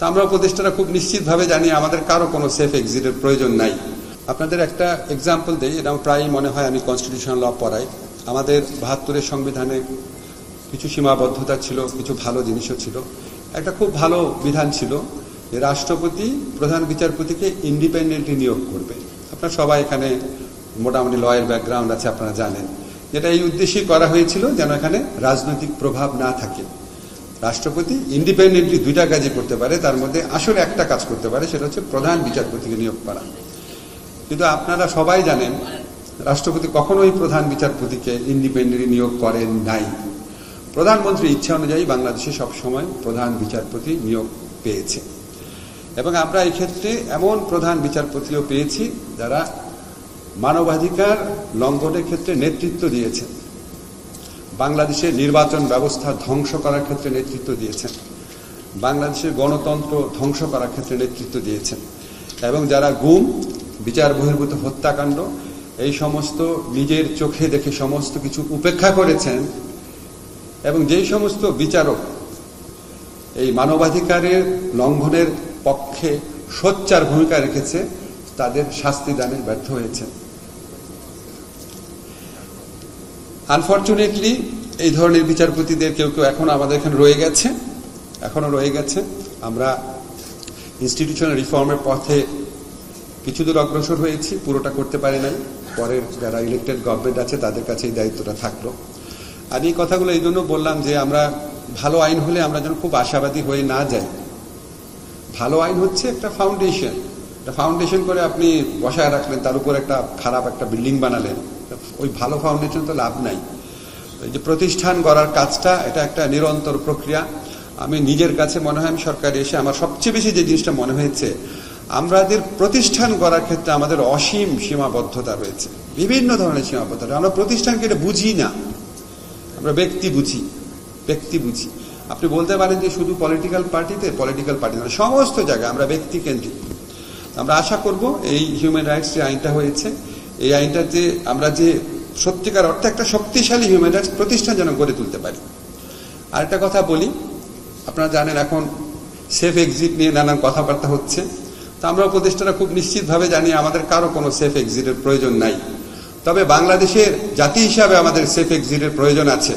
তা আমরা উপদেষ্টারা খুব নিশ্চিতভাবে জানি আমাদের কারো কোনো সেফ এক্সিটের প্রয়োজন নাই। আপনাদের একটা এক্সাম্পল দেই, এটা প্রায়ই মনে হয় আমি কনস্টিটিউশনাল ল পড়াই। আমাদের ৭২-এর সংবিধানে কিছু সীমাবদ্ধতা ছিল, কিছু ভালো জিনিসও ছিল। একটা খুব ভালো বিধান ছিল যে রাষ্ট্রপতি প্রধান বিচারপতিকে ইন্ডিপেন্ডেন্টলি নিয়োগ করবে। আপনারা সবাই এখানে মোটামুটি লয়ের ব্যাকগ্রাউন্ড আছে, আপনারা জানেন। যেটা এই উদ্দেশ্যেই করা হয়েছিল যেন এখানে রাজনৈতিক প্রভাব না থাকে। রাষ্ট্রপতি ইন্ডিপেন্ডেন্টলি দুইটা কাজই করতে পারে, তার মধ্যে আসলে একটা কাজ করতে পারে, সেটা হচ্ছে প্রধান বিচারপতিকে নিয়োগ করা। কিন্তু আপনারা সবাই জানেন রাষ্ট্রপতি কখনোই প্রধান বিচারপতিকে ইন্ডিপেন্ডেন্টলি নিয়োগ করেন নাই। প্রধানমন্ত্রীর ইচ্ছা অনুযায়ী বাংলাদেশে সবসময় প্রধান বিচারপতি নিয়োগ পেয়েছে, এবং আমরা এই ক্ষেত্রে এমন প্রধান বিচারপতিও পেয়েছি যারা মানবাধিকার লঙ্ঘনের ক্ষেত্রে নেতৃত্ব দিয়েছেন, বাংলাদেশের নির্বাচন ব্যবস্থা ধ্বংস করার ক্ষেত্রে নেতৃত্ব দিয়েছেন, বাংলাদেশের গণতন্ত্র ধ্বংস করার ক্ষেত্রে নেতৃত্ব দিয়েছেন, এবং যারা গুম, বিচার বহির্ভূত হত্যাকাণ্ড, এই সমস্ত নিজের চোখে দেখে সমস্ত কিছু উপেক্ষা করেছেন, এবং যেই সমস্ত বিচারক এই মানবাধিকারের লঙ্ঘনের পক্ষে সোচ্চার ভূমিকা রেখেছে তাদের শাস্তি দানে ব্যর্থ হয়েছে। আনফরচুনেটলি এই ধরনের বিচারপতিদের কেউ কেউ এখনো আমাদের এখানে রয়ে গেছে। আমরা ইনস্টিটিউশনাল রিফর্মের পথে কিছু দূর অগ্রসর হয়েছি, পুরোটা করতে পারি নাই। পরের যারা ইলেক্টেড গভর্নমেন্ট আছে তাদের কাছে এই দায়িত্বটা থাকলো। আর এই কথাগুলো এই জন্য বললাম যে আমরা ভালো আইন হলে আমরা যেন খুব আশাবাদী হয়ে না যাই। ভালো আইন হচ্ছে একটা ফাউন্ডেশন করে আপনি বসায় রাখলেন, তার উপর একটা খারাপ একটা বিল্ডিং বানালেন, ওই ভালো ফাউন্ডেশন তো লাভ নাই। এই যে প্রতিষ্ঠান গড়ার কাজটা, এটা একটা নিরন্তর প্রক্রিয়া। আমি নিজের কাছে মনে হয়, আমি সরকারে এসে আমার সবচেয়ে বেশি যে জিনিসটা মনে হয়েছে, আমাদের প্রতিষ্ঠান গড়ার ক্ষেত্রে আমাদের অসীম সীমাবদ্ধতা রয়েছে, বিভিন্ন ধরনের সীমাবদ্ধতা। আমরা প্রতিষ্ঠানকে এটা বুঝি না, আমরা ব্যক্তি বুঝি। আপনি বলতে পারেন যে শুধু পলিটিক্যাল পার্টি না, সমস্ত জায়গায় আমরা ব্যক্তি কেন্দ্রিক। আমরা আশা করব এই হিউম্যান রাইটস যে আইনটা হয়েছে, এই আইনটাতে আমরা যে সত্যিকার অর্থে একটা শক্তিশালী হিউম্যান রাইটস প্রতিষ্ঠান যেন গড়ে তুলতে পারি। আরেকটা কথা বলি, আপনারা জানেন এখন সেফ এক্সিট নিয়ে নানান কথাবার্তা হচ্ছে। তা আমরা উপদেষ্টারা খুব নিশ্চিতভাবে জানি আমাদের কারো কোনো সেফ এক্সিটের প্রয়োজন নাই। তবে বাংলাদেশের জাতি হিসাবে আমাদের সেফ এক্সিটের প্রয়োজন আছে।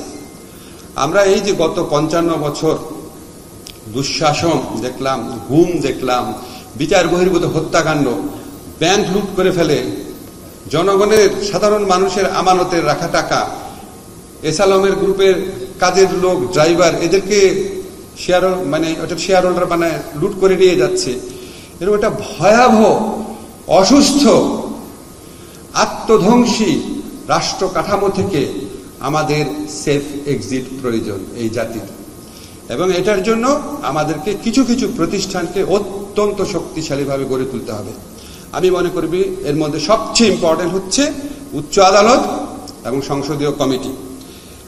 আমরা এই যে গত 55 বছর দুঃশাসন দেখলাম, গুম দেখলাম, বিচার বহির্ভূত হত্যাকাণ্ড, ব্যাংক লুট করে ফেলে, জনগণের সাধারণ মানুষের আমানতের রাখা টাকা, এসালমের গ্রুপের কাজের লোক, ড্রাইভার, এদেরকে শেয়ার হোল্ডার বানায় লুট করে নিয়ে যাচ্ছে। এরকম একটা ভয়াবহ, অসুস্থ, আত্মধ্বংসী রাষ্ট্র কাঠামো থেকে আমাদের সেফ এক্সিট প্রয়োজন এই জাতির, এবং এটার জন্য আমাদেরকে কিছু কিছু প্রতিষ্ঠানকে অত্যন্ত শক্তিশালীভাবে গড়ে তুলতে হবে। আমি মনে করি এর মধ্যে সবচেয়ে ইম্পর্টেন্ট হচ্ছে উচ্চ আদালত এবং সংসদীয় কমিটি,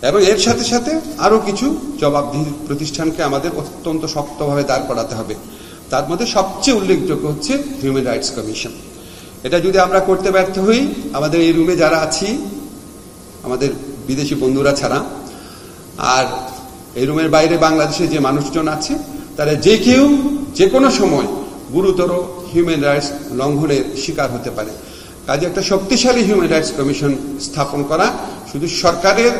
এবং এর সাথে সাথে আরো কিছু জবাবদিহি প্রতিষ্ঠানকে আমাদের অত্যন্ত শক্তভাবে দাঁড় করাতে হবে। তার মধ্যে সবচেয়ে উল্লেখযোগ্য হচ্ছে হিউম্যান রাইটস কমিশন। এটা যদি আমরা করতে ব্যর্থ হই, আমাদের এই রুমে যারা আছি, আমাদের বিদেশি বন্ধুরা ছাড়া, আর এই রুমের বাইরে বাংলাদেশে যে মানুষজন আছে, তারা যে কেউ যে কোনো সময় গুরুতর হিউম্যান রাইটস লঙ্ঘনের শিকার হতে পারে। কাজে একটা শক্তিশালী হিউম্যান রাইটস কমিশন স্থাপন করা শুধু সরকারের,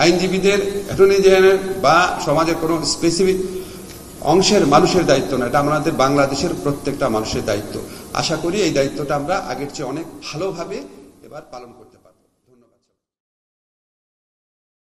আইনজীবীদের, অ্যাটর্নি জেনারেল বা সমাজের কোনো স্পেসিফিক অংশের মানুষের দায়িত্ব না, এটা আমাদের বাংলাদেশের প্রত্যেকটা মানুষের দায়িত্ব। আশা করি এই দায়িত্বটা আমরা আগের চেয়ে অনেক ভালোভাবে এবার পালন করতে পারি।